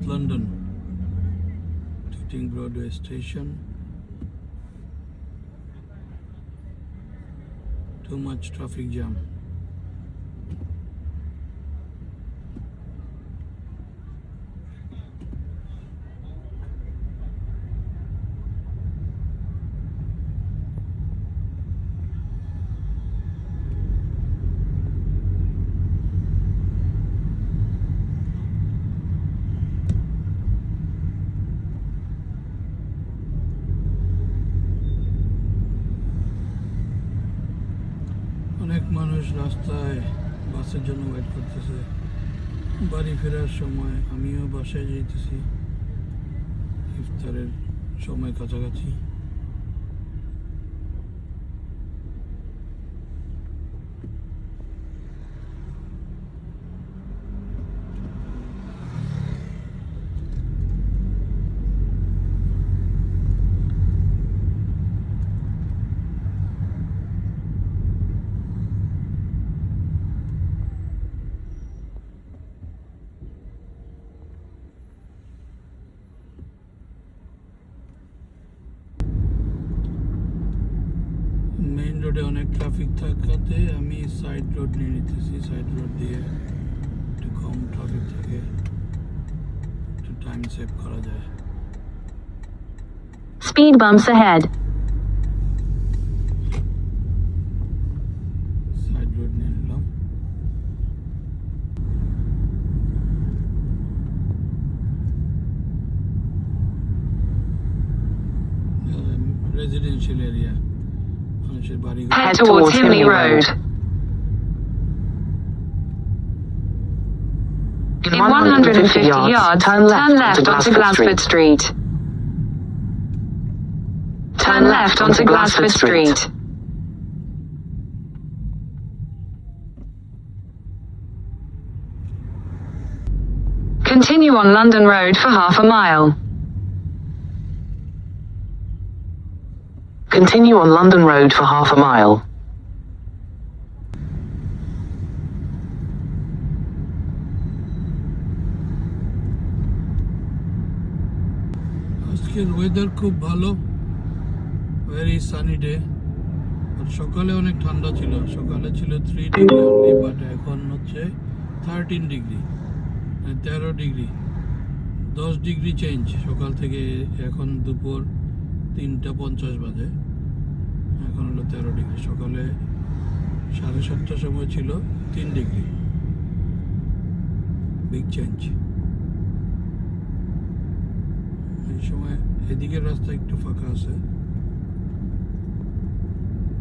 South London, Tooting Broadway Station. Too much traffic jam. অনেক মানুষ রাস্তায় বাসের জন্য ওয়েট করতেছে। বাড়ি ফেরার সময় আমিও বাসায় যাইতেছি, ইফতারের সময় কাছাকাছি। মেইন রোডে অনেক ট্রাফিক থাকাতে আমি সাইড রোড নিয়ে নিতেছি। সাইড রোড দিয়ে একটু কম ট্রাফিক থাকে, একটু টাইম সেভ করা যায়। Speed bumps ahead. Side road নিয়ে নিলাম। রেজিডেন্সিয়াল এরিয়া, মানুষের বাড়ি। Head towards Himley Road. In 150 yards, turn left onto Glasford Street. Turn left onto Glasford Street. Continue on London Road for half a mile. Continue on London Road for half a mile. আজকের weather খুব ভালো, very sunny day. আর সকালে অনেক ঠান্ডা ছিল, সকালে ছিল 3 degree only, but এখন হচ্ছে 13 ডিগ্রি, 13 ডিগ্রি, 10 ডিগ্রি চেঞ্জ সকাল থেকে। এখন দুপুর 3:50 বাজে, এখন হলো 13 ডিগ্রি। সকালে 7:30টার সময় ছিল 3 ডিগ্রি, বিগ চেঞ্জ। এই সময় এদিকের রাস্তা একটু ফাঁকা আছে।